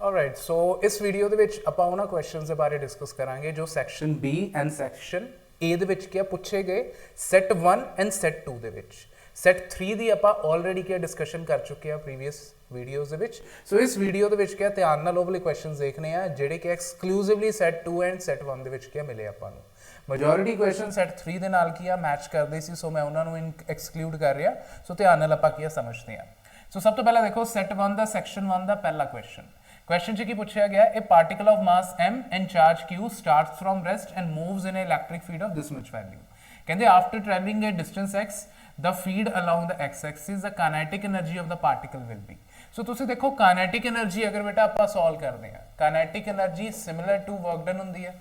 Alright so इस video ਦੇ ਵਿੱਚ ਆਪਾਂ ਉਹਨਾਂ ਕੁਐਸਚਨਸ ਦੇ ਬਾਰੇ ਡਿਸਕਸ ਕਰਾਂਗੇ ਜੋ section B and section A ਦੇ ਵਿੱਚ ਕੀ ਪੁੱਛੇ ਗਏ ਸੈਟ 1 ਐਂਡ ਸੈਟ 2 ਦੇ ਵਿੱਚ ਸੈਟ 3 ਦੀ ਆਪਾਂ ਆਲਰੇਡੀ ਕੀ ਡਿਸਕਸ਼ਨ ਕਰ ਚੁੱਕੇ ਆ ਪ੍ਰੀਵੀਅਸ ਵੀਡੀਓਜ਼ ਦੇ ਵਿੱਚ ਸੋ ਇਸ ਵੀਡੀਓ ਦੇ ਵਿੱਚ ਕੀ ਧਿਆਨ ਨਾਲ ਉਹ ਵਾਲੇ ਕੁਐਸਚਨਸ ਦੇਖਣੇ ਆ ਜਿਹੜੇ ਕਿ ਐਕਸਕਲੂਸਿਵਲੀ ਸੈਟ 2 ਐਂਡ ਸੈਟ 1 ਦੇ ਵਿੱਚ ਕੀ ਮਿਲੇ ਆਪਾਂ ਨੂੰ majority question set 3 ਦੇ ਨਾਲ ਕੀ ਆ ਮੈਚ ਕਰਦੇ ਸੀ ਸੋ ਮੈਂ ਉਹਨਾਂ ਨੂੰ ਐਕਸਕਲੂਡ ਕਰ ਰਿਹਾ ਸੋ ਧਿਆਨ ਨਾਲ ਆਪਾਂ ਕੀ ਸਮਝਦੇ ਆ ਸੋ ਸਭ ਤੋਂ ਪਹਿਲਾਂ ਦੇਖੋ set 1 ਦਾ section 1 ਦਾ ਪਹਿਲਾ question ਚ ਕੀ ਪੁੱਛਿਆ ਗਿਆ a particle of mass m and charge q starts from rest and moves in an electric field of this much value ਕਹਿੰਦੇ after traveling a distance x the field along the x axis the kinetic energy of the particle will be ਸੋ ਤੁਸੀਂ ਦੇਖੋ kinetic energy ਅਗਰ ਬੇਟਾ ਆਪਾਂ solve ਕਰਦੇ ਆ kinetic energy similar to work done ਹੁੰਦੀ ਹੈ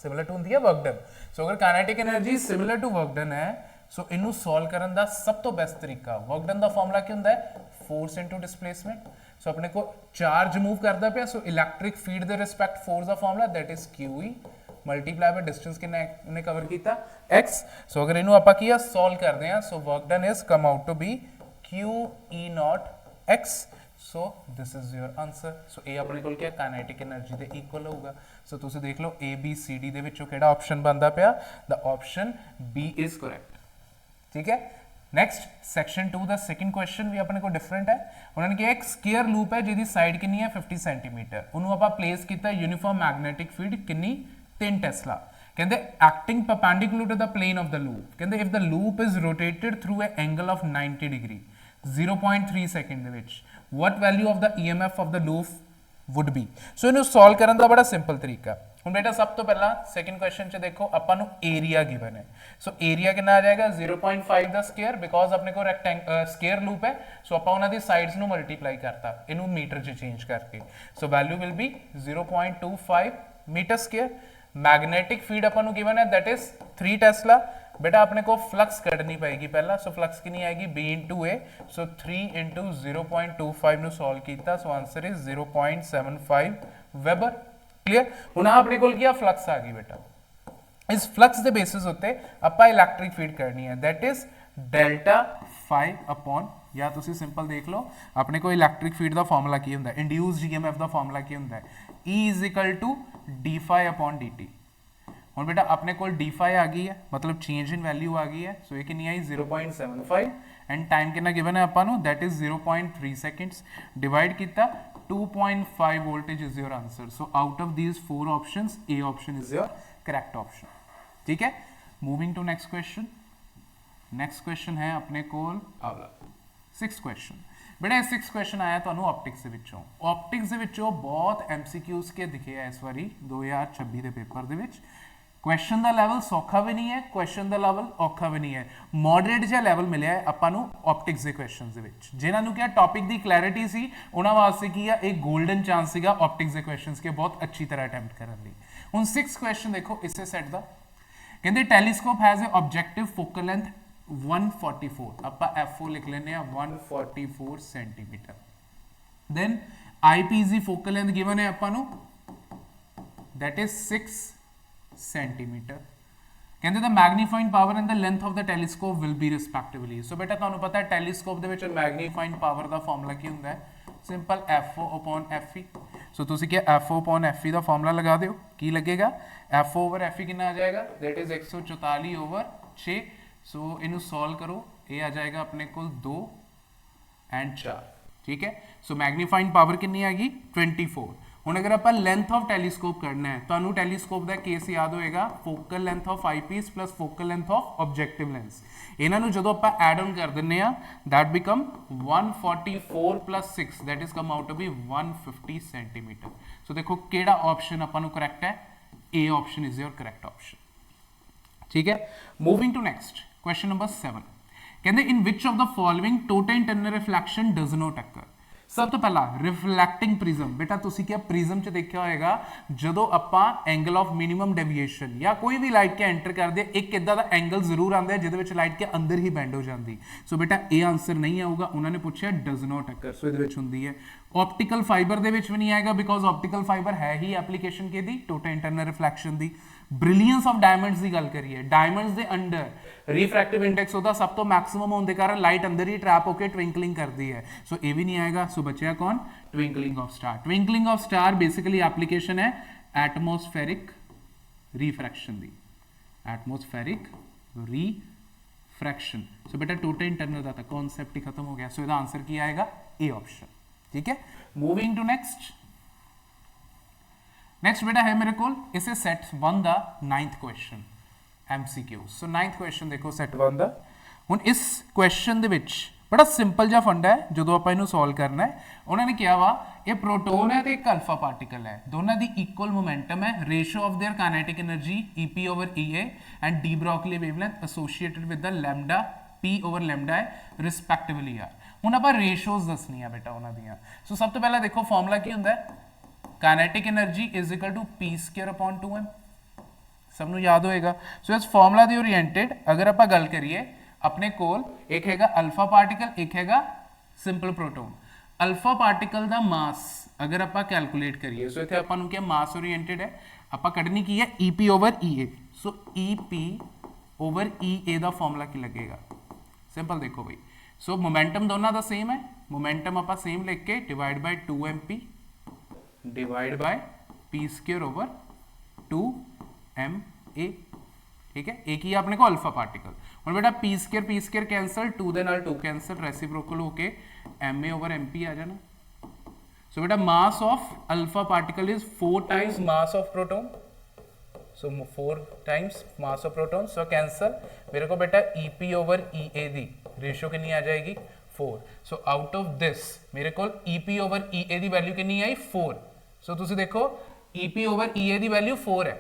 similar to ਹੁੰਦੀ ਹੈ work done so ਅਗਰ kinetic energy similar to work done ਹੈ so ਇਹਨੂੰ ਸੋਲਵ ਕਰਨ ਦਾ ਸਭ ਤੋਂ ਬੈਸਟ ਤਰੀਕਾ work done ਦਾ ਫਾਰਮੂਲਾ ਕੀ ਹੁੰਦਾ ਹੈ force into displacement so ਆਪਣੇ ਕੋ ਚਾਰਜ ਮੂਵ ਕਰਦਾ ਪਿਆ so electric field ਦੇ respect force the formula that is QE multiply by distance ਕਿੰਨਾ ਇਹਨੇ ਕਵਰ ਕੀਤਾ x so ਅਗਰ ਇਹਨੂੰ ਆਪਾਂ ਕੀ ਆ ਸੋਲਵ ਕਰਦੇ ਆ so work done is come out to be QE naught x so this is your answer so a ਆਪਣੇ ਕੋਲ ਕੀ ਹੈ kinetic energy ਦੇ ਇਕੁਅਲ ਹੋਊਗਾ so ਤੁਸੀਂ ਦੇਖ ਲਓ a b c d ਦੇ ਵਿੱਚੋਂ ਕਿਹੜਾ ਆਪਸ਼ਨ ਬਣਦਾ ਪਿਆ the option b is correct ਠੀਕ ਹੈ next section 2 ਦਾ second question ਵੀ ਆਪਣੇ ਕੋਲ different ਹੈ ਉਹਨਾਂ ਨੇ ਕਿਹਾ ਇੱਕ ਸਕੁਅਰ ਲੂਪ ਹੈ ਜਿਹਦੀ ਸਾਈਡ ਕਿੰਨੀ ਹੈ 50 ਸੈਂਟੀਮੀਟਰ ਉਹਨੂੰ ਆਪਾਂ ਪਲੇਸ ਕੀਤਾ ਯੂਨੀਫਾਰਮ ਮੈਗਨੈਟਿਕ ਫੀਲਡ ਕਿੰਨੀ 3 ਟੈਸਲਾ ਕਹਿੰਦੇ acting perpendicular to the plane of the loop ਕਹਿੰਦੇ if the loop is rotated through an angle of 90 degree 0.3 second ਦੇ ਵਿੱਚ what value of the EMF of the loop would be so ਇਹਨੂੰ solve ਕਰਨ ਦਾ ਬੜਾ simple ਤਰੀਕਾ ਹੁਣ ਬੇਟਾ ਸਭ ਤੋਂ ਪਹਿਲਾਂ ਸੈਕੰਡ ਕੁਐਸਚਨ ਚ ਦੇਖੋ ਆਪਾਂ ਨੂੰ ਏਰੀਆ ਗਿਵਨ ਹੈ ਸੋ ਏਰੀਆ ਕਿੰਨਾ ਆ ਜਾਏਗਾ 0.5 ਦਾ ਸਕੁਅਰ ਬਿਕੋਜ਼ ਆਪਣੇ ਕੋਲ ਰੈਕਟੈਂਗਲ ਸਕੁਅਰ ਲੂਪ ਹੈ ਸੋ ਆਪਾਂ ਉਹਨਾਂ ਦੀ ਸਾਈਡਸ ਨੂੰ ਮਲਟੀਪਲਾਈ ਕਰਤਾ ਇਹਨੂੰ ਮੀਟਰ ਚ ਚੇਂਜ ਕਰਕੇ so value will be 0.25 metre square magnetic field ਆਪਾਂ ਨੂੰ ਗਿਵਨ ਹੈ that is 3 ਟੈਸਲਾ बेटा अपने को फ्लक्स कटनी पड़ेगी पहला सो फ्लक्स कितनी आएगी b into a so 3 into 0.25 नु सॉल्व कीता so answer is 0.75 weber clear हुन अपने को क्या फ्लक्स आ गई बेटा इस फ्लक्स दे बेसिस होते ਆਪਾਂ इलेक्ट्रिक फील्ड करनी है that is delta phi upon या ਤੁਸੀਂ ਸਿੰਪਲ ਦੇਖ ਲਓ ਆਪਣੇ ਕੋ ਇਲੈਕਟ੍ਰਿਕ ਫੀਲਡ ਦਾ ਫਾਰਮੂਲਾ ਕੀ ਹੁੰਦਾ ਇੰਡਿਊਸਡ ਈਐਮਐਫ ਦਾ ਫਾਰਮੂਲਾ ਕੀ ਹੁੰਦਾ E d phi upon dt ਹੁਣ ਬੇਟਾ ਆਪਣੇ ਕੋਲ d phi ਆ ਗਈ ਹੈ ਮਤਲਬ ਚੇਂਜ ਇਨ ਵੈਲਿਊ ਆ ਗਈ ਹੈ ਸੋ ਇਹ ਕਿੰਨੀ ਆਈ 0.75 ਐਂਡ ਟਾਈਮ ਕਿੰਨਾ ਗਿਵਨ ਹੈ ਆਪਾਂ ਨੂੰ that is 0.3 seconds ਡਿਵਾਈਡ ਕੀਤਾ 2.5 voltage is your answer so out of these four options a option is your correct option ठीक है moving to next question है अपने कोल अगला 6th question बेटा 6th question आया ਤੁਹਾਨੂੰ ऑप्टिक्स ਦੇ ਵਿੱਚੋਂ ਬਹੁਤ MCQs ਕੇ ਦਿਖੇ ਆ ਇਸ ਵਾਰੀ 2026 ਦੇ ਪੇਪਰ ਦੇ ਵਿੱਚ क्वेश्चन ਦਾ ਲੈਵਲ ਸੌਖਾ ਵੀ ਨਹੀਂ ਹੈ ਕੁਐਸਚਨ ਦਾ ਲੈਵਲ ਔਖਾ ਵੀ ਨਹੀਂ ਹੈ ਮੋਡਰੇਟ ਜਿਹਾ ਲੈਵਲ ਮਿਲਿਆ ਹੈ ਆਪਾਂ ਨੂੰ ਆਪਟਿਕਸ ਦੇ ਕੁਐਸਚਨਸ ਦੇ ਵਿੱਚ ਜਿਨ੍ਹਾਂ ਨੂੰ ਕਿਹਾ ਟੌਪਿਕ ਦੀ ਕਲੈਰਿਟੀ ਸੀ ਉਹਨਾਂ ਵਾਸਤੇ ਕੀ ਆ ਇੱਕ 골ਡਨ ਚਾਂਸ ਸੀਗਾ ਆਪਟਿਕਸ ਦੇ ਕੁਐਸਚਨਸ ਕੇ ਬਹੁਤ ਅੱਛੀ ਤਰ੍ਹਾਂ ਅਟੈਂਪਟ ਕਰਨ ਲਈ ਹੁਣ 6th ਕੁਐਸਚਨ ਦੇਖੋ ਇਸੇ ਸੈਟ ਦਾ ਕਹਿੰਦੇ telescope has a objective focal length 144 ਆਪਾਂ FO ਲਿਖ ਲੈਨੇ ਆ 144 centimetre then IPZ focal length given है ਆਪਾਂ ਨੂੰ that is 6 centimeter ਕਹਿੰਦੇ the magnifying power and the length of the telescope will be respectively so ਬੇਟਾ ਤੁਹਾਨੂੰ ਪਤਾ ਹੈ ਟੈਲੀਸਕੋਪ ਦੇ ਵਿੱਚ magnifying power ਦਾ ਫਾਰਮੂਲਾ ਕੀ ਹੁੰਦਾ ਹੈ simple FO upon FE so ਤੁਸੀਂ ਕੀ FO upon FE ਦਾ ਫਾਰਮੂਲਾ ਲਗਾ ਦਿਓ ਕੀ ਲੱਗੇਗਾ FO over FE ਕਿੰਨਾ ਆ ਜਾਏਗਾ that is 144 over 6 so ਇਹਨੂੰ ਸੋਲਵ ਕਰੋ ਇਹ ਆ ਜਾਏਗਾ ਆਪਣੇ ਕੋਲ 2 and 4 ठीक है सो मैग्नीफाइंग पावर कितनी आएगी 24 ਹੁਣ ਅਗਰ ਆਪਾਂ ਲੈਂਥ ਆਫ ਟੈਲੀਸਕੋਪ ਕਰਨਾ ਹੈ ਤੁਹਾਨੂੰ ਟੈਲੀਸਕੋਪ ਦਾ ਕੇਸ ਯਾਦ ਹੋਏਗਾ focal length of eyepiece plus focal length of objective lens ਇਹਨਾਂ ਨੂੰ ਜਦੋਂ ਆਪਾਂ ਐਡ ਆਨ ਕਰ ਦਿੰਨੇ ਆ that become 144 plus 6 that is come out to be 150 centimeter so ਦੇਖੋ ਕਿਹੜਾ ਆਪਸ਼ਨ ਆਪਾਂ ਨੂੰ ਕਰੈਕਟ ਹੈ A option is your correct option ਠੀਕ ਹੈ moving to next question number 7 ਕਹਿੰਦੇ in which of the following total internal reflection does not occur ਸਭ ਤੋਂ ਪਹਿਲਾਂ ਰਿਫਲੈਕਟਿੰਗ ਪ੍ਰਿਜ਼ਮ ਬੇਟਾ ਤੁਸੀਂ ਕੀ ਪ੍ਰਿਜ਼ਮ ਚ ਦੇਖਿਆ ਹੋਏਗਾ ਜਦੋਂ ਆਪਾਂ ਐਂਗਲ ਆਫ ਮਿਨੀਮਮ ਡੇਵੀਏਸ਼ਨ ਜਾਂ ਕੋਈ ਵੀ ਲਾਈਟ ਕੇ ਐਂਟਰ ਕਰਦੇ ਇੱਕ ਇਦਾਂ ਦਾ ਐਂਗਲ ਜ਼ਰੂਰ ਆਉਂਦਾ ਜਿਹਦੇ ਵਿੱਚ ਲਾਈਟ ਕੇ ਅੰਦਰ ਹੀ ਬੈਂਡ ਹੋ ਜਾਂਦੀ ਸੋ ਬੇਟਾ ਇਹ ਆਨਸਰ ਨਹੀਂ ਆਊਗਾ ਉਹਨਾਂ ਨੇ ਪੁੱਛਿਆ ਡਸ ਨਾਟ ਅਕਰ ਸੋ ਇਹਦੇ ਵਿੱਚ ਹੁੰਦੀ ਹੈ ਆਪਟੀਕਲ ਫਾਈਬਰ ਦੇ ਵਿੱਚ ਵੀ ਨਹੀਂ ਆਏਗਾ ਬਿਕੋਜ਼ ਆਪਟੀਕਲ ਫਾਈਬਰ ਹੈ ਹੀ ਐਪਲੀਕੇਸ਼ਨ ਕਿਹਦੀ total internal reflection the brilliance of diamonds ਦੀ ਗੱਲ ਕਰੀਏ, ਡਾਇਮੰਡਸ ਦੇ ਅੰਡਰ ਰਿਫਰੈਕਟਿਵ ਇੰਡੈਕਸ ਉਹਦਾ ਸਭ ਤੋਂ ਮੈਕਸਿਮਮ ਹੋਣ ਦੇ ਕਾਰਨ ਲਾਈਟ ਅੰਦਰ ਹੀ ਟਰੈਪ ਹੋ ਕੇ ਟਵਿੰਕਲਿੰਗ ਕਰਦੀ ਹੈ, ਸੋ ਇਹ ਵੀ ਨਹੀਂ ਆਏਗਾ। ਸੋ ਬਚਿਆ ਕੌਣ? Twinkling of star. Twinkling of star basically application ਹੈ ਐਟਮੋਸਫੇਰਿਕ रिफ्रैक्शन दी, एटमोस्फेरिक रिफ्रैक्शन। सो बेटा टोटल इंटरनल का कॉन्सेप्ट ही खत्म हो गया। सो इसका आंसर क्या आएगा? A option. ठीक है, मूविंग टू नेक्स्ट। नेक्स्ट बेटा है मेरे को इसे सेट 1 दा 9th क्वेश्चन MCQ। सो 9th क्वेश्चन देखो सेट 1 दा। हुण इस क्वेश्चन दे विच बड़ा सिंपल जिहा फंडा है, जो आप इनू सॉल्व करना है। उन्होंने कहा वा ये प्रोटोन है तो एक अल्फा पार्टिकल है, दोनों की इक्वल मोमेंटम है, ratio of their kinetic energy EP/EA and de Broglie wavelength associated with the lambda P/लैम्डा है रिस्पैक्टिवली यार। हुण आपां रेशोज दसनी है बेटा उन्हां दियां। सो सब तो पहला देखो फॉर्मूला की हुंदा है, kinetic energy is equal to P²/2m, सबनूं याद होएगा। सो इस फॉर्मूला दी ओरिएंटेड अगर आपां गल करिए अपने कोल एक हैगा अल्फा पार्टिकल, एक हैगा सिंपल प्रोटोन। अल्फा पार्टिकल दा मास अगर आप कैलकुलेट करिए, सो इत्थे आपां नूं क्या मास ओरिएंटेड है, आपां कढनी की है EP/EA। सो EP/EA दा फॉर्मूला की लगेगा? सिंपल देखो भाई। सो मोमेंटम दोनों दा सेम है, मोमेंटम आपां सेम लिख के divide by 2mp divide by P²/2ma। ठीक है, एक ही अपने को अल्फा पार्टिकल। और बेटा P² कैंसल, 2 दे नाल 2 कैंसल, रेसिप्रोकल होके ma/mp आ जाना। सो बेटा mass of alpha particle is 4 times mass of proton, so 4 times mass of proton. So cancel, मेरे को बेटा EP/EA दी रेशियो कितनी आ जाएगी? 4। सो आउट ऑफ दिस मेरे को EP/EA दी वैल्यू कितनी आई? 4। सो तुसी देखो EP/EA दी वैल्यू 4 है,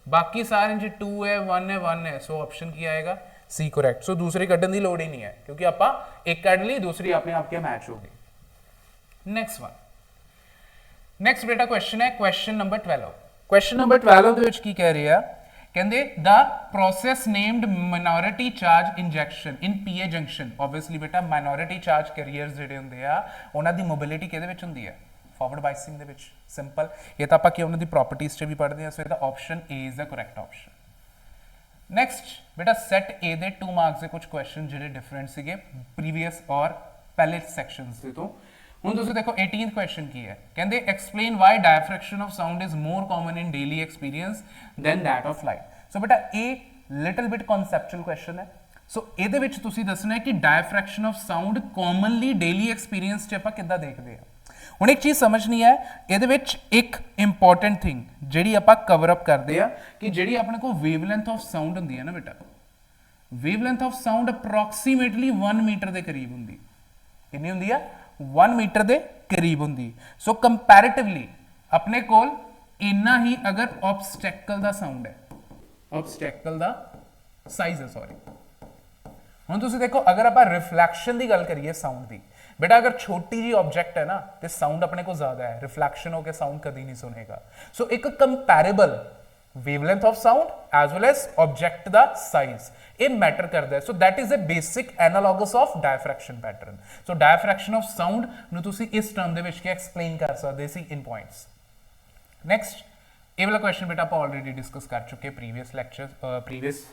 बाकी सारे 2 है 1 है 1 है। सो ऑप्शन क्या आएगा? C correct. सो दूसरी कड्ढन की लोड़ ही नहीं है, क्योंकि आप एक कढ़ ली, दूसरी अपने आप के मैच होगी। नेक्स्ट वन, नेक्स्ट बेटा क्वेश्चन है क्वेश्चन नंबर 12। क्वेश्चन नंबर 12 ਦੇ ਵਿੱਚ ਕੀ ਕਹਿ ਰਿਹਾ? ਕਹਿੰਦੇ the process named minority charge injection in PA junction. Obviously बेटा माइनॉरिटी चार्ज कैरियर्स ਜਿਹੜੇ ਹੁੰਦੇ ਆ ਉਹਨਾਂ ਦੀ मोबिलिटी ਕਿਹਦੇ ਵਿੱਚ ਹੁੰਦੀ ਹੈ? फॉरवर्ड बाइसिंग दे विच। सिंपल, ये तो आप उन्होंने प्रॉपर्टीज च भी पढ़ते हैं। सो ये option A is the correct option. Next बेटा सैट ए दे 2 मार्क्स के कुछ क्वेश्चन जो डिफरेंट से प्रीवियस और पहले सैक्शंस दे तो। हुण तुसीं देखो 18th क्वेश्चन की है, कहते explain why diffraction of sound is more common in daily experience than that of light. So बेटा a little bit conceptual question है। सो ਇਹਦੇ ਵਿੱਚ ਤੁਸੀਂ ਦੱਸਣਾ ਹੈ ਕਿ diffraction of sound commonly daily experience च ਆਪਾਂ ਕਿੱਦਾਂ ਦੇਖਦੇ ਆ। ਹੁਣ एक चीज़ समझनी है, ये एक इंपॉर्टेंट थिंग जी आप कवरअप करते हैं कि जी अपने को वेवलेंथ ऑफ साउंड होंगी है ना बेटा, wavelength of sound approximately 1 metre के करीब होंगी। कितनी होंगी है? 1 मीटर के करीब होंगी। सो कंपैरेटिवली अपने कोल इन्ना ही अगर ऑब्सटैकल का साउंड है, ऑब्सटैकल का साइज है, सॉरी। हुण तुसीं देखो अगर आप रिफ्लैक्शन की गल करिए साउंड की, बेटा अगर छोटी जी ऑब्जेक्ट है ना तो साउंड अपने को ज्यादा है, रिफ्लैक्शन होकर साउंड कभी नहीं सुनेगा। सो एक comparable wavelength of sound as well as object दा साइज ये मैटर करता है। So that is a basic analogous of diffraction pattern. So diffraction of sound नूं तुसीं इस टर्म दे विच एक्सप्लेन कर सकते सी इन पॉइंट्स। नैक्सट ये वाला क्वेश्चन बेटा आप ऑलरेडी डिस्कस कर चुके प्रीवियस लैक्चर प्रीवियस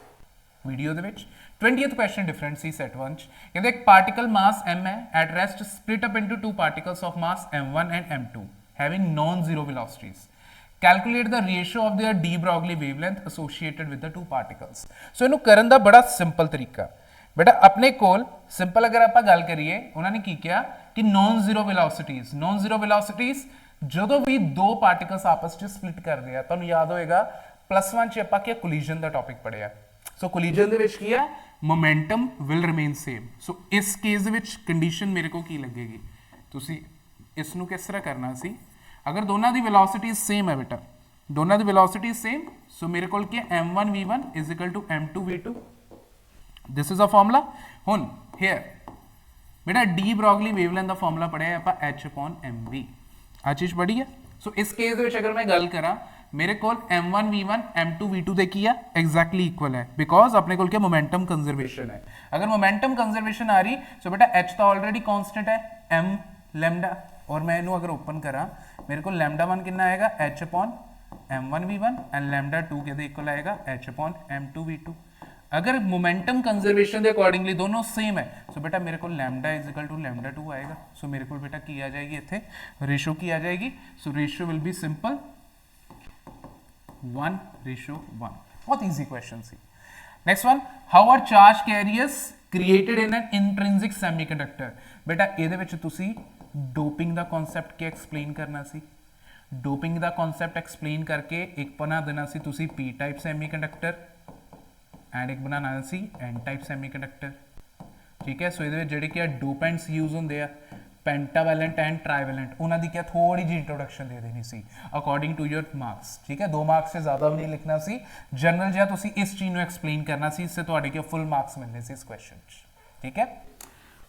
वीडियो दे विच। 20th क्वेश्चन डिफरेंट सी सेट 1 कहते एक पार्टिकल मास m है at rest split up into 2 particles of mass m1 and m2 having non zero velocities. Calculate the ratio of their de Broglie wavelength associated with the 2 particles. So इनू करन दा बड़ा simple तरीका बेटा अपने कोल simple अगर आप गल करिए उन्होंने की किया कि नॉन जीरो वेलोसिटीज जो भी 2 पार्टिकल्स आपस में स्प्लिट करते हैं, तो याद होएगा +1 च आपां क्या कोलिजन का टॉपिक पढ़िया। सो कोलिजन दे विच की है मोमेंटम विल रिमेन सेम। सो इस केस दे विच कंडीशन मेरे को की लगेगी, तुसी इसनू किस तरह करना सी, अगर दोनों की वेलोसिटीज सेम है बेटा, दोनों की वेलोसिटीज सेम, सो मेरे को क्या m1v1 is equal to m2v2। This is a formula. हुण हियर बेटा डी ब्रोगली वेवलेंथ का फॉर्मूला पढ़िया आप h/mv, आ चीज़ पढ़ी है। सो इस केस दे विच अगर मैं गल करा मेरे को m1v1 m2v2 दे की एग्जैक्टली इक्वल है, बिकॉज अपने को क्या मोमेंटम कंजर्वेशन है। अगर मोमेंटम कंजर्वेशन आ रही सो बेटा h तो ऑलरेडी कांस्टेंट है m लैम्डा, और मैं इनू अगर ओपन करा मेरे को लैम्डा 1 कितना आएगा h/m m1v1 एंड लैम्डा 2 के इक्वल आएगा h/m2v2। अगर मोमेंटम कंजर्वेशन के अकॉर्डिंगली दोनों सेम है सो बेटा मेरे को lambda is equal to lambda 2 आएगा। सो मेरे को बेटा की आ जाएगी इत्थे रेशो की आ जाएगी। So ratio will be simple 1:1। बहुत ईजी क्वेश्चन सी। Next one, how are charge carriers created in an intrinsic semiconductor. बेटा ਇਹਦੇ ਵਿੱਚ ਤੁਸੀਂ डोपिंग ਦਾ ਕਨਸੈਪਟ ਕੀ ਐਕਸਪਲੇਨ ਕਰਨਾ ਸੀ। डोपिंग ਦਾ ਕਨਸੈਪਟ ਐਕਸਪਲੇਨ ਕਰਕੇ ਇੱਕ ਬਣਾ ਦੇਣਾ ਸੀ ਤੁਸੀਂ p ਟਾਈਪ ਸੈਮੀਕੰਡਕਟਰ एंड एक बनाना सी एन टाइप सैमीकंडक्टर। ठीक है, सो ये ਜਿਹੜੇ ਕਿ ਡੋਪੈਂਟਸ ਯੂਜ਼ ਹੁੰਦੇ ਆ पेंटावैलेंट एंड ट्राइवैलेंट, उन्होंने क्या थोड़ी जी इंट्रोडक्शन दे देनी सी अकॉर्डिंग टू योर मार्क्स। ठीक है, 2 मार्क्स से ज़्यादा भी नहीं लिखना सी, जनरल जिहा तुसी इस चीज़ को एक्सप्लेन करना सी, इससे तुहाडे के फुल मार्क्स मिलने से इस क्वेश्चन। ठीक है,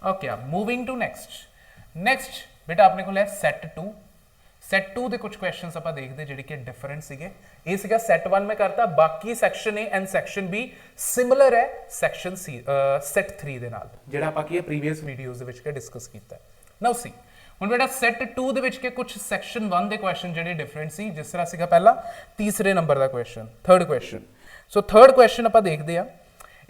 ओके, मूविंग टू नेक्स्ट बेटा अपने को है सैट 2। सैट 2 के कुछ क्वेश्चन आप देखते हैं जिहड़े कि डिफरेंट सीगे। ये सीगा सैट 1 में करता, बाकी section A and section B similar है सैक्शन सी सैट 3 दे नाल, जिहड़ा आपां की प्रीवियस वीडियोज़ दे विच के डिस्कस कीता है। नाउ सी हुण बेटा सैट 2 दे विच के कुछ सैक्शन 1 दे क्वेश्चन जिहड़े डिफरेंट सी, जिस तरह सीगा पहला तीसरे नंबर दा question, third question. So third question आपां देखदे आ।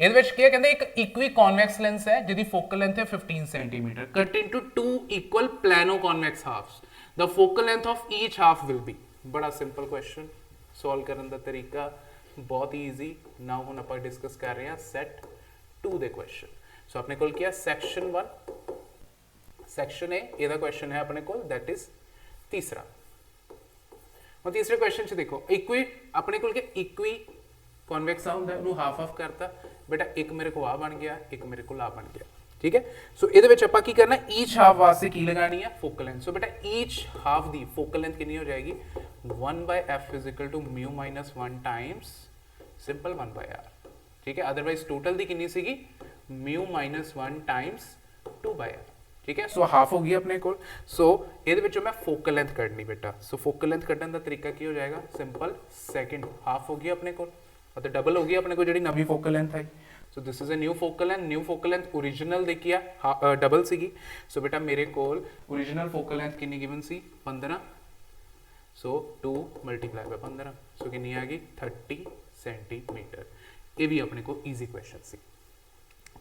ਇਹਦੇ ਵਿੱਚ ਕੀ ਕਹਿੰਦੇ ਇੱਕ ਇਕੁਈ ਕਨਵੈਕਸ ਲੈਂਸ ਹੈ ਜਿਹਦੀ ਫੋਕਲ ਲੈਂਥ ਹੈ 15 centimetre cut into 2 equal plano convex halves. The focal length of each half will be. ਬੜਾ ਸਿੰਪਲ ਕੁਐਸਚਨ, ਸੋਲਵ ਕਰਨ ਦਾ ਤਰੀਕਾ ਬਹੁਤ ਹੀ ਈਜ਼ੀ। ਨਾਓ ਹੁਣ ਆਪਾਂ ਡਿਸਕਸ ਕਰ ਰਹੇ ਹਾਂ ਸੈਟ 2 ਦੇ ਕੁਐਸਚਨ। ਸੋ ਆਪਣੇ ਕੋਲ ਕੀ ਹੈ ਸੈਕਸ਼ਨ 1 ਸੈਕਸ਼ਨ ए, ਇਹਦਾ ਕੁਐਸਚਨ ਹੈ ਆਪਣੇ ਕੋਲ दैट इज तीसरा। ਹੁਣ तीसरे क्वेश्चन ਚ देखो इक्वी अपने को इक्वी कॉन्वेक्स ਹੁੰਦਾ ਉਹਨੂੰ ਹਾਫ ਹਾਫ ਕਰਤਾ बेटा, एक मेरे को आ बन गया, एक मेरे को आ बन गया। ठीक है, सो ਇਹਦੇ ਵਿੱਚ ਆਪਾਂ ਕੀ ਕਰਨਾ, ईच हाफ वास्ते की लगानी है फोकल लेंथ। सो बेटा ईच हाफ दी फोकल लेंथ कितनी हो जाएगी 1/f is equal to mu minus 1 times simple 1/r। ठीक है, अदरवाइज टोटल दी कितनी सीगी म्यू माइनस 1 टाइम्स 2/r। ठीक है, सो हाफ हो गई अपने को। सो ਇਹਦੇ ਵਿੱਚੋਂ मैं फोकल लेंथ ਕੱਢਣੀ बेटा। सो फोकल लेंथ ਕੱਢਣ ਦਾ तरीका की हो जाएगा सिंपल, सेकंड हाफ हो गई अपने को और डबल हो गई अपने को जी नवी फोकल लेंथ आई। So this is a new focal length. New focal length original देखिए डबल सीगी। सो बेटा मेरे को ओरिजिनल फोकल लेंथ कितनी गिवन सी 15। सो 2 मल्टीप्लाई बाय 15, सो कितनी आ गई 30 सेंटीमीटर। ये भी अपने को ईजी क्वेश्चन सी।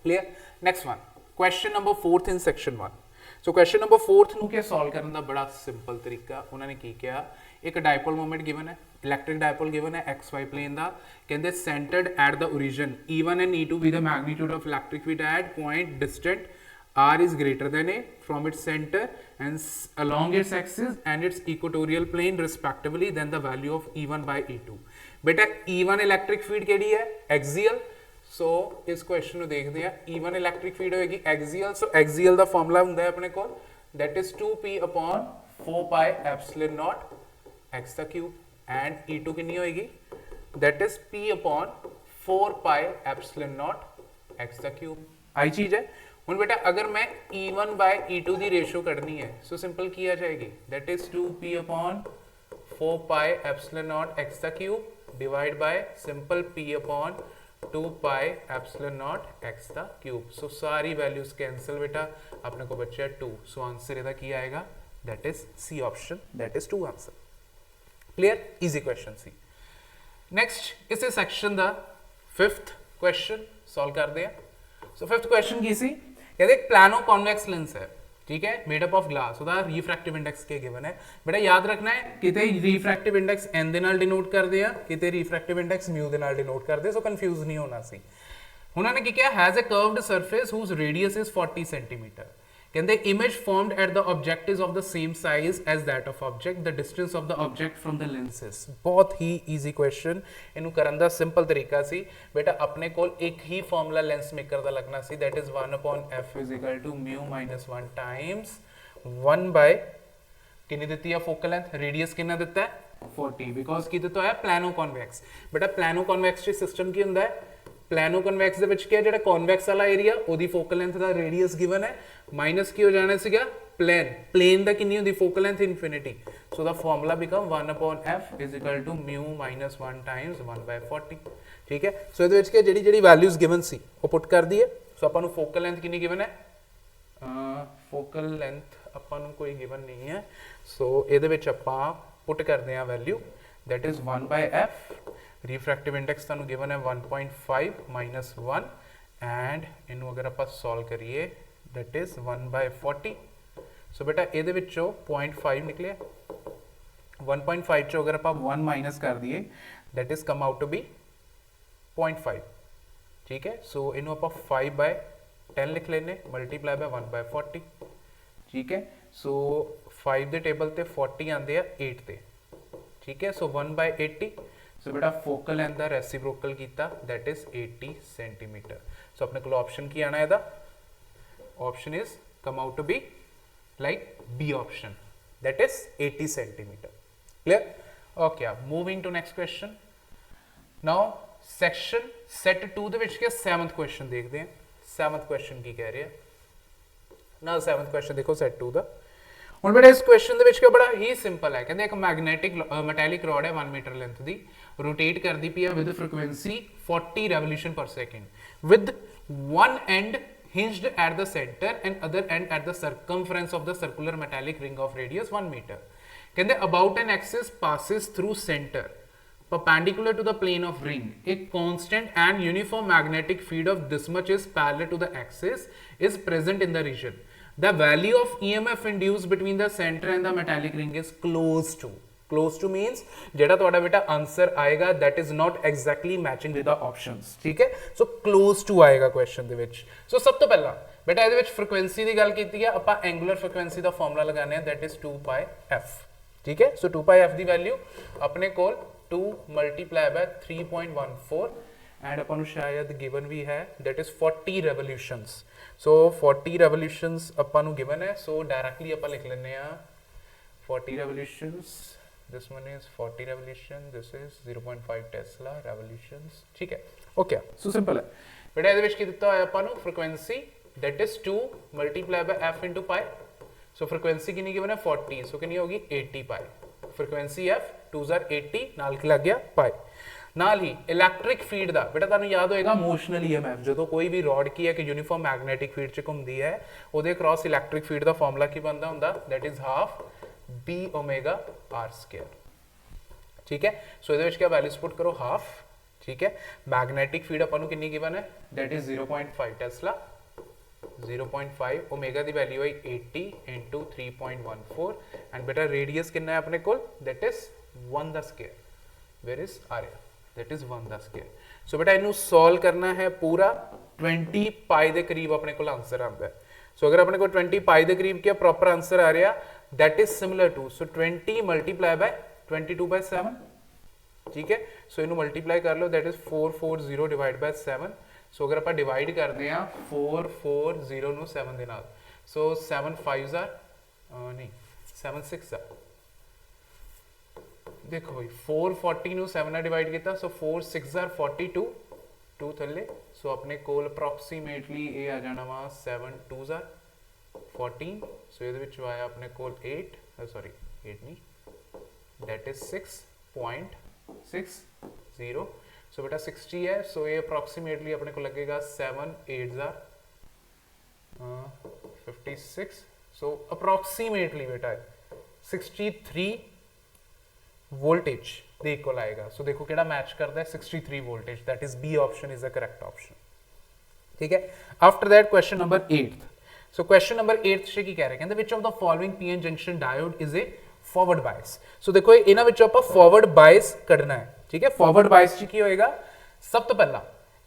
Clear. Next one, question number 4 in section 1। So question number 4 ਨੂੰ क्या सॉल्व करने का बड़ा सिंपल तरीका। उन्होंने की किया, एक डायपोल मोमेंट गिवन है, इलेक्ट्रिक डायपोल गिवन है XY प्लेन का, कहते centred at the origin E1 and E2 with the magnitude of electric field at point distant R is greater than A from its center and along its axis and its equatorial plane respectively, then the value of E1 by E2। बेटा E1 electric field केड़ी है axial. सो इस question को देखते हैं, E1 electric field होगी axial. So axial का formula होता है अपने को that is 2p upon 4 pi epsilon naught x the cube and E2 कितनी होगी that is p upon 4 pi epsilon naught x the cube. आई चीज है। हुन बेटा अगर मैं E1 बाय E2 दी रेशियो करनी है सो सिंपल किया जाएगी that is 2p upon 4 pi epsilon naught x the cube divide by simple p upon 2 pi epsilon naught x the cube. So सारी वैल्यूज कैंसिल बेटा, अपने को बचा 2। सो आंसर ਇਹਦਾ ਕੀ ਆਏਗਾ that is C option, that is 2 answer. Clear, easy question सी। Next इसे सेक्शन दा 5th क्वेश्चन सॉल्व करते हैं। सो 5th क्वेश्चन की सी, कहते एक प्लानो कॉन्वेक्स लेंस है, ठीक है, मेड अप ऑफ ग्लास, ਉਹਦਾ रिफ्रैक्टिव इंडेक्स के गिवन है। बेटा याद रखना है किते रिफ्रैक्टिव इंडेक्स n ਦੇ ਨਾਲ डिनोट करते हैं, किते रिफ्रैक्टिव इंडेक्स म्यू ਦੇ ਨਾਲ डिनोट करते, सो कंफ्यूज नहीं होना सी। उन्होंने की किया, has a curved surface whose radius is 40 centimetre. कहते image formed at the object is of the same size as that of object, the distance of the object from the lenses। बहुत ही easy question, इनू करन दा simple तरीका सी बेटा, अपने को एक ही फॉर्मूला लेंस मेकर दा लगना सी that is 1 upon f is equal to mu minus 1 times 1 by कितनी देती है फोकल लेंथ, रेडियस कितना देता है 40, बिकॉज की दिता है प्लानो कॉन्वेक्स। बेटा प्लानो कॉन्वेक्स सिस्टम की हुंदा है, प्लानो कन्वैक्स दे विच क्या जेड़ा कॉन्वैक्स वाला एरिया ओदी फोकल लेंथ दा रेडियस गिवन है, माइनस की हो जाना सीगा प्लेन, प्लेन दा कितनी होंदी focal length infinity. So the formula become 1 upon f is equal to mu minus 1 times 1/40। ठीक है, सो ਇਹਦੇ ਵਿੱਚ ਕੀ ਜਿਹੜੀ ਜਿਹੜੀ ਵੈਲਿਊਜ਼ ਗਿਵਨ ਸੀ ਉਹ ਪੁੱਟ ਕਰ ਦਈਏ। ਸੋ ਆਪਾਂ ਨੂੰ ਫੋਕਲ ਲੈਂਥ ਕਿੰਨੀ ਗਿਵਨ ਹੈ, ਫੋਕਲ ਲੈਂਥ ਆਪਾਂ ਨੂੰ ਕੋਈ ਗਿਵਨ ਨਹੀਂ ਹੈ। ਸੋ ਇਹਦੇ ਵਿੱਚ ਆਪਾਂ ਪੁੱਟ ਕਰਦੇ ਹਾਂ value that is 1 by F refractive index तुहानू गिवन है 1.5 माइनस 1 एंड इनू अगर आप सॉल्व करिए दैट इज 1 बाय 40 सो बेटा ये 0.5 निकले 1.5 चो अगर आप 1 माइनस कर दिए that is come out to be 0.5 ठीक है सो इनू आप 5 बाय 10 लिख लेने मल्टीप्लाई बाय 1 बाय 40 ठीक है सो 5 दे टेबल ते 40 आंदे आ 8 ते ठीक है सो 1 बाय 80 सो बेटा फोकल लेंथ दा रेसिप्रोकल कीता दैट इज 80 सेंटीमीटर सो अपने को ऑप्शन की आना है option is come out to be like B option that is 80 centimetre clear okay moving to next question now section set 2 ਦੇ ਵਿੱਚ ਕੀ 7th क्वेश्चन देखते हैं 7th क्वेश्चन की कह रहे हैं ना 7th क्वेश्चन देखो सेट 2 ਦਾ ਹੁਣ ਬੇਟਾ ਇਸ क्वेश्चन ਦੇ ਵਿੱਚ ਕੀ ਬੜਾ ਹੀ ਸਿੰਪਲ ਹੈ ਕਹਿੰਦੇ ਇੱਕ ਮੈਗਨੈਟਿਕ ਮੈਟੈਲਿਕ ਰੋਡ ਹੈ 1 ਮੀਟਰ ਲੈਂਥ ਦੀ ਰੋਟੇਟ ਕਰਦੀ ਪਈ ਹੈ with frequency 40 revolution per second with one end hinged at the center and other end at the circumference of the circular metallic ring of radius 1 meter ਕਹਿੰਦੇ about an axis passes through center perpendicular to the plane of ring a constant and uniform magnetic field of this much is parallel to the axis is present in the region the value of EMF induced between the center and the metallic ring is close to means जेड़ा ਤੁਹਾਡਾ बेटा answer आएगा that is not exactly matching with the options ठीक है so close to आएगा question ਦੇ ਵਿੱਚ so ਸਭ ਤੋਂ ਪਹਿਲਾਂ बेटा ਇਹਦੇ ਵਿੱਚ frequency ਦੀ ਗੱਲ ਕੀਤੀ ਹੈ ਆਪਾਂ angular frequency ਦਾ ਫਾਰਮੂਲਾ ਲਗਾਣੇ ਹੈ that is 2 pi f ठीक है so 2 pi f ਦੀ वैल्यू अपने ਕੋਲ 2 multiplied by 3.14 and अपन शायद given भी है that is 40 revolutions so 40 revolutions upon given है so directly अपन लिख लेने हैं 40 revolutions this one is 40 revolution this is 0.5 Tesla revolutions ठीक है okay so simple है बेटा ਇਹਦੇ ਵਿੱਚ ਕੀ ਦਿੱਤਾ ਹੋਇਆ ਆਪਾਂ ਨੂੰ frequency that is 2 multiplied by f into pi so frequency कितनी given है 40 so कितनी होगी 80 pi frequency f 2s are 80 नाल की लग गया pi नाल ही इलेक्ट्रिक फील्ड दा बेटा ਤੁਹਾਨੂੰ याद होएगा मोशनल EMF ਜਦੋਂ ਕੋਈ ਵੀ ਰੋਡ ਕੀ ਹੈ ਕਿ यूनिफॉर्म मैग्नेटिक फील्ड ਚ ਘੁੰਮਦੀ ਹੈ ਉਹਦੇ ਅਕ੍ਰੋਸ ਇਲੈਕਟ੍ਰਿਕ ਫੀਲਡ ਦਾ ਫਾਰਮੂਲਾ ਕੀ ਬਣਦਾ ਹੁੰਦਾ that is half b omega r square ठीक है सो ਇਹਦੇ ਵਿੱਚ ਕੀ ਵੈਲਿਊਸ ਪੁੱਟ ਕਰੋ half ठीक है मैग्नेटिक फील्ड ਆਪਾਂ ਨੂੰ ਕਿੰਨੀ ਗਿਵਨ ਹੈ that is 0.5 Tesla 0.5 omega the value है 80 into 3.14 and बेटा रेडियस कितना है अपने कोल that is 1 the square where is area that is 1 the square so बेटा इनू सॉल्व करना है पूरा 20 पाई दे करीब अपने कोल आंसर आता है so अगर अपने को 20 पाई दे करीब क्या प्रॉपर आंसर आ रहा that is similar to so 20 multiply by 22 by 7 ठीक है so इनू मल्टीप्लाई कर लो that is 440 divided by 7 so अगर आप डिवाइड करते हैं 440 ਨੂੰ 7 ਦੇ ਨਾਲ so 7 5s are नहीं 7 6 are देखो भाई 440 ਨੂੰ 7 ਨਾਲ ਡਿਵਾਈਡ ਕੀਤਾ so 4 6s are 42 2 ਥੱਲੇ so ਆਪਣੇ ਕੋਲ ਅਪਰੋਕਸੀਮੇਟਲੀ ਇਹ ਆ ਜਾਣਾ ਵਾ 7 2s are 14 so ਇਹਦੇ ਵਿੱਚ ਆਇਆ ਆਪਣੇ ਕੋਲ 8 ਸੌਰੀ 8 ਨਹੀਂ that is 6.60 so बेटा 60 है so ये अप्रोक्सीमेटली अपने को लगेगा 7 8s are 56 so अप्रोक्सीमेटली बेटा 63 वोल्टेज दे इक्वल आएगा so देखो केड़ा मैच करता है 63 voltage that is B option is the correct option ठीक है after that question number 8th so question number 8th से की कह रहे हैं which of the following pn junction diode is a forward bias so देखो इना विच ਆਪਾਂ forward bias ਕੱਢਣਾ है ठीक है फॉरवर्ड बायस च की होएगा सब तो पहला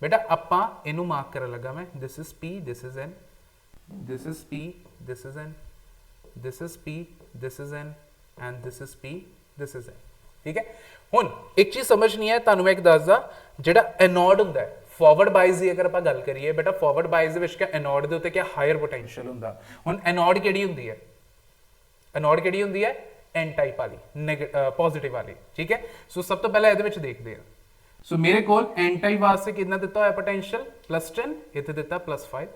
बेटा आपा इनू मार्क करन लगा मैं this is p this is n this is p this is n this is p this is n and this is p this is n ठीक है हुन एक चीज समझ नहीं है तानू मैं एक दसदा जेड़ा एनोड हुंदा है फॉरवर्ड बायस दी अगर ਆਪਾਂ ਗੱਲ ਕਰੀਏ बेटा फॉरवर्ड बायस ਦੇ ਵਿੱਚ ਕਿ एनोड ਦੇ ਉੱਤੇ ਕਿ ਹਾਇਰ ਪੋਟੈਂਸ਼ੀਅਲ ਹੁੰਦਾ ਹੁਣ एनोड ਕਿਹੜੀ ਹੁੰਦੀ ਹੈ एनोड ਕਿਹੜੀ ਹੁੰਦੀ ਹੈ एन टाइप वाली पॉजिटिव वाली ठीक है सो सब तो पहले ਇਹਦੇ ਵਿੱਚ ਦੇਖਦੇ ਆ सो मेरे ਕੋਲ एन टाइप ਵਾਸਤੇ ਕਿੰਨਾ ਦਿੱਤਾ ਹੋਇਆ ਪੋਟੈਂਸ਼ੀਅਲ +10 ਇੱਥੇ ਦਿੱਤਾ +5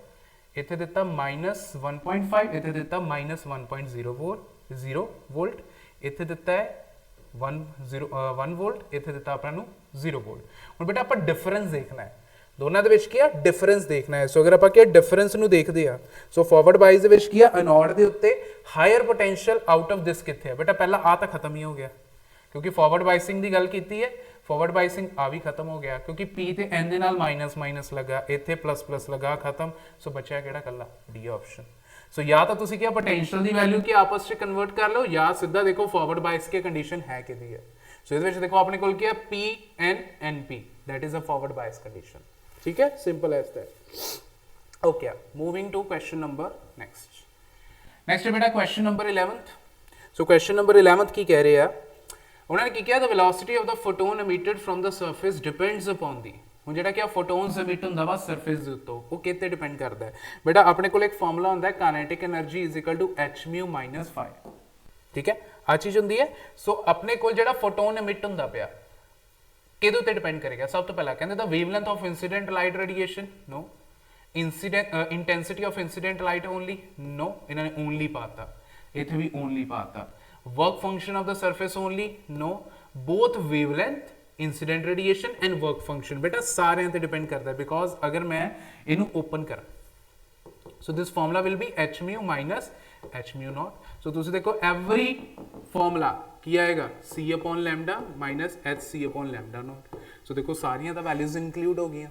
ਇੱਥੇ ਦਿੱਤਾ -1.5 ਇੱਥੇ ਦਿੱਤਾ -1.0 ਵੋਲਟ ਇੱਥੇ ਦਿੱਤਾ ਹੈ 1 ਵੋਲਟ ਇੱਥੇ ਦਿੱਤਾ ਆਪਾਂ ਨੂੰ 0 ਵੋਲਟ ਹੁਣ ਬੇਟਾ ਆਪਾਂ ਡਿਫਰੈਂਸ ਦੇਖਣਾ ਹੈ ਦੋਨਾਂ ਦੇ ਵਿੱਚ ਕੀ ਆ ਡਿਫਰੈਂਸ ਦੇਖਣਾ ਹੈ ਸੋ ਅਗਰ ਆਪਾਂ ਕੀ ਡਿਫਰੈਂਸ ਨੂੰ ਦੇਖਦੇ ਆ ਸੋ ਫਾਰਵਰਡ ਬਾਇਸ ਦੇ ਵਿੱਚ ਕੀ ਆ ਐਨੋਡ ਦੇ ਉੱਤੇ higher potential out of this ਕਿੱਥੇ ਹੈ ਬੇਟਾ ਪਹਿਲਾਂ ਆ ਤਾਂ ਖਤਮ ਹੀ ਹੋ ਗਿਆ क्योंकि फॉरवर्ड बाइसिंग की गल की है, फॉरवर्ड बाइसिंग आ भी खत्म हो गया क्योंकि P ते N दे नाल माइनस माइनस लगा, इत्थे प्लस प्लस लगा, खत्म। सो बचा किहड़ा कल्ला डी ऑप्शन। सो या तो तुसी क्या पोटेंशियल दी वैल्यू की आपस में कन्वर्ट कर लो या सीधा देखो फॉरवर्ड बाइस की कंडीशन है कि है। सो इहदे विच देखो अपने कोल क्या P N N P, that is a forward bias condition. ठीक है, simple as that. Okay, moving to question number next बेटा question number 11th। So question number 11th की कह रहे हैं, उन्होंने की किया the velocity of the photon emitted from the surface depends upon दी। ਹੁਣ ਜਿਹੜਾ ਕਿ ਫੋਟੋਨਸ ਐਮਿਟ ਹੁੰਦਾ ਵਾ ਸਰਫੇਸ ਦੇ ਉੱਤੋਂ, ਉਹ ਕਿਤੇ ਡਿਪੈਂਡ ਕਰਦਾ ਹੈ ਬੇਟਾ। ਆਪਣੇ ਕੋਲ ਇੱਕ ਫਾਰਮੂਲਾ ਹੁੰਦਾ ਹੈ ਕਾਈਨੈਟਿਕ એનર્ਜੀ h μ - phi। ਠੀਕ ਹੈ, ਆ ਚੀਜ਼ ਹੁੰਦੀ ਹੈ। ਸੋ ਆਪਣੇ ਕੋਲ ਜਿਹੜਾ ਫੋਟੋਨ ਐਮਿਟ ਹੁੰਦਾ ਪਿਆ ਕਿਹਦੇ ਉੱਤੇ ਡਿਪੈਂਡ ਕਰੇਗਾ? ਸਭ ਤੋਂ ਪਹਿਲਾਂ ਕਹਿੰਦੇ ਦਾ wavelength of incident light radiation, no. Intensity of incident light only, no, ਇਹਨਾਂ ਨੇ ਓਨਲੀ ਪਾਤਾ, ਇੱਥੇ ਵੀ ਓਨਲੀ ਪਾਤਾ। Work function of the surface only, no. Both wavelength, incident radiation and work function बेटा सारे ते डिपेंड करता है बिकॉज अगर मैं इनू ओपन करा so this formula will be h μ - h μ naught. So तुसी देखो एवरी फॉर्मूला की आएगा c upon lambda minus h c upon lambda naught. So देखो सारियां दा वैल्यूज इंक्लूड हो गई,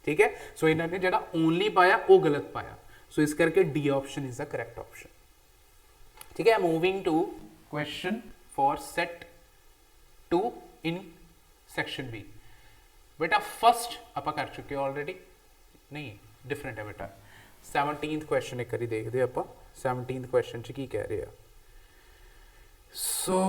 ठीक है। सो इन्होंने जेड़ा ओनली पाया वो गलत पाया, सो इस करके D option is the correct option. ठीक है, moving to question for set 2 in section B. बेटा फर्स्ट आप कर चुके हो ऑलरेडी, नहीं डिफरेंट है बेटा। 17th क्वेश्चन एक करी देखते आप 17th क्वेश्चन च की कह रहे हैं। So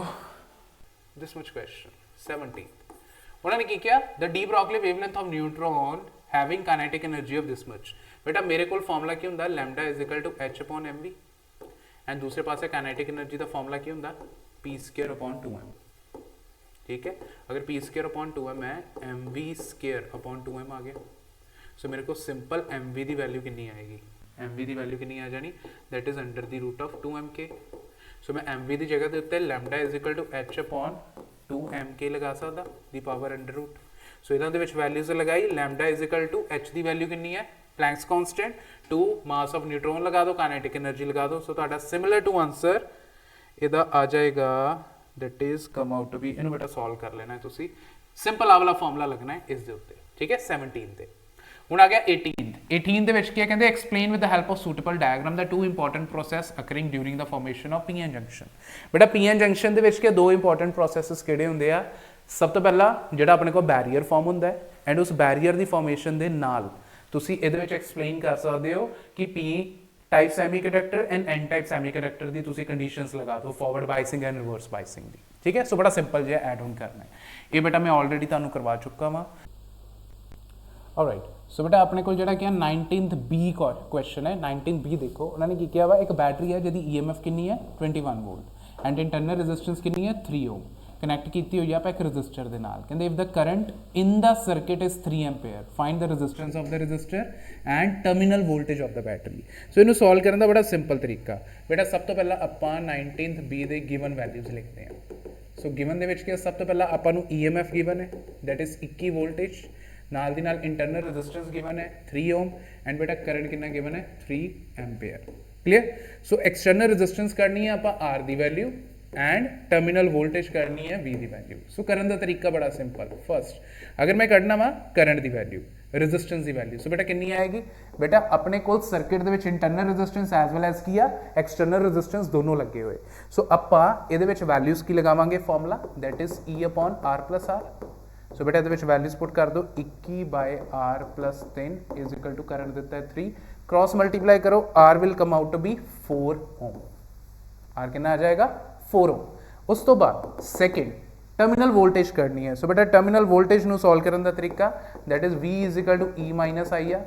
this much question 17th उन्होंने की किया the de Broglie wavelength of neutron having kinetic energy of this much. बेटा मेरे को फॉर्मूला की होंदा lambda is equal to h upon mv and दूसरे पासे काइनेटिक एनर्जी का फॉर्मूला की होंदा p स्क्वायर अपॉन 2m। ठीक है, अगर p स्क्वायर अपॉन 2m है mv स्क्वायर अपॉन 2m आ गया। सो मेरे को सिंपल mv की वैल्यू कितनी आएगी? mv की वैल्यू कितनी आ जानी? That is under the root of 2mk। So मैं mv की जगह के उत्ते lambda is equal to h upon 2mk लगा सकता दी पावर अंडर रूट। सो इन्हां दे विच वैल्यूज लगाई, lambda is equal to h की वैल्यू कितनी है? Planck's constant, 2 mass of neutron लगा दो, काइनेटिक एनर्जी लगा दो। सो ਤੁਹਾਡਾ सिमिलर टू आंसर ਇਹਦਾ आ जाएगा that is come out to be. ਇਹਨੂੰ ਬੇਟਾ ਸੋल्व कर लेना है ਤੁਸੀਂ, ਸਿੰਪਲ ਆ ਵਾਲਾ ਫਾਰਮੂਲਾ ਲੱਗਣਾ ਹੈ ਇਸ ਦੇ ਉੱਤੇ। ਠੀਕ ਹੈ, 17 ਤੇ। ਹੁਣ ਆ ਗਿਆ 18 ਦੇ ਵਿੱਚ ਕੀ ਕਹਿੰਦੇ explain with the help of suitable diagram ਦਾ two important process occurring during the formation of PN junction. ਬੇਟਾ ਪੀਐਨ ਜੰਕਸ਼ਨ ਦੇ ਵਿੱਚ ਕੀ ਦੋ ਇੰਪੋਰਟੈਂਟ ਪ੍ਰੋਸੈਸਸ ਕਿਹੜੇ ਹੁੰਦੇ ਆ? ਸਭ ਤੋਂ ਪਹਿਲਾਂ ਜਿਹੜਾ ਆਪਣੇ ਕੋਲ ਬੈਰੀਅਰ ਫਾਰਮ ਹੁੰਦਾ ਹੈ ਐਂਡ ਉਸ ਬੈਰੀਅਰ ਦੀ ਫਾਰਮੇਸ਼ਨ ਦੇ ਨਾਲ ਤੁਸੀਂ ਇਹਦੇ ਵਿੱਚ ਐਕਸਪਲੇਨ ਕਰ ਸਕਦੇ ਹੋ ਕਿ p type semiconductor and n type semiconductor दी तुसी कंडीशंस लगा दो forward biasing and reverse biasing दी। ठीक है, सो बड़ा सिंपल जो ऐड ऑन करना है, ये बेटा मैं ऑलरेडी तुहानू करवा चुका वा। ऑलराइट, सो बेटा अपने को जेड़ा क्या 19th बी क्वेश्चन है, 19th बी देखो उन्होंने की किया वा एक बैटरी है जिहदी ईएमएफ कितनी है 21 वोल्ट एंड इंटरनल रेजिस्टेंस कितनी है 3 ओम कनैक्ट की हुई है एक रजिस्टर के नाल। कहते if the current in the circuit is 3 ampere find the resistance of the resistor and terminal voltage of the battery. So इनू सॉल्व करने का बड़ा सिंपल तरीका बेटा, सब तो पहला आपां 19th B they given values लिखते हैं। सो गिवन दे विच क्या सब तो पहला आपां नू ईएमएफ गिवन है दैट इज 21 वोल्टेज, नाल दी नाल इंटरनल रेजिस्टेंस गिवन है 3 ओम एंड बेटा करंट कितना गिवन है 3 ampere. Clear. So external resistance करनी है आपां आर दी वैल्यू एंड टर्मिनल वोल्टेज करनी है वी दी वैल्यू। सो करने का तरीका बड़ा सिंपल, फर्स्ट अगर मैं कढ़ना वा करंट की वैल्यू रेजिस्टेंस की वैल्यू, सो बेटा कितनी आएगी? बेटा अपने को सर्किट दे विच internal resistance as well as किया एक्सटर्नल रेजिस्टेंस दोनों लगे हुए। सो आपां इहदे विच वैल्यूज की लगावांगे formula that is E upon R plus R। So बेटा इहदे विच वैल्यूज पुट कर दो 21 by R plus 10 is equal to current दिता है 3, क्रॉस मल्टीप्लाई करो R will come out to be 4 ohm. R कितना आ जाएगा 4 ओम। उस तो बाद सेकंड टर्मिनल वोल्टेज करनी है। सो बेटा टर्मिनल वोल्टेज नु सॉल्व करने का तरीका that is V is equal to E minus I आ।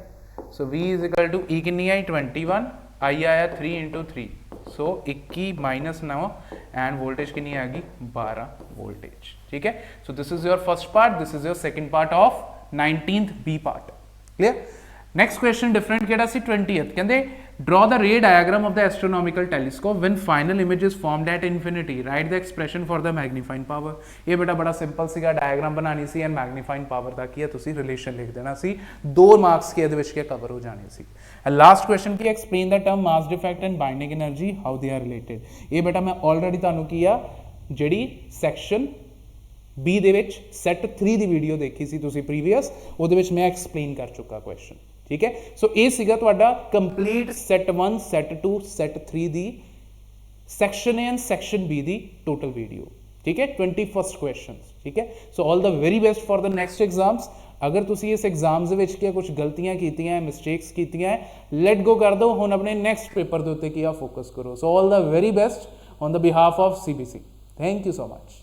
So V is equal to E कितनी आई 21, आई आया 3 into 3, so 21 minus 9 and voltage कितनी आ गई 12 वोल्टेज। ठीक है, so this is your first part, this is your second part of 19th B part. Clear. Next question different केड़ा सी 20th कहंदे draw the ray diagram of the astronomical telescope when final image is formed at infinity, write the expression for the magnifying power। ये बेटा बड़ा simple सीगा, diagram बनानी सी and magnifying power दा की है तुसी रिलेशन लिख देना सी, 2 मार्क्स के ਇਹਦੇ ਵਿੱਚ के कवर हो जाने सी। लास्ट क्वेश्चन की explain the term mass defect and binding energy how they are related. ये बेटा मैं ऑलरेडी ਤੁਹਾਨੂੰ किया ਜਿਹੜੀ सैक्शन बी दे विच सैट 3 ਦੀ ਵੀਡੀਓ ਦੇਖੀ ਸੀ ਤੁਸੀਂ ਪ੍ਰੀਵੀਅਸ, ਉਹਦੇ ਵਿੱਚ ਮੈਂ ਐਕਸਪਲੇਨ ਕਰ ਚੁੱਕਾ ਕੁਐਸਚਨ। ਠੀਕ ਹੈ, ਸੋ ਇਹ ਸੀਗਾ ਤੁਹਾਡਾ complete set 1 set 2 set 3 the section A and section B the total video. ठीक है, 21st क्वेश्चंस। ठीक है, so all the very best for the next exams. अगर तुसी इस एग्जाम्स दे विच क्या कुछ गलतियां कीतियां मिस्टेक्स कीतियां लेट गो कर दो, हुण अपने नेक्स्ट पेपर दे उत्ते की फोकस करो। So all the very best on the behalf of CBC। Thank you so much.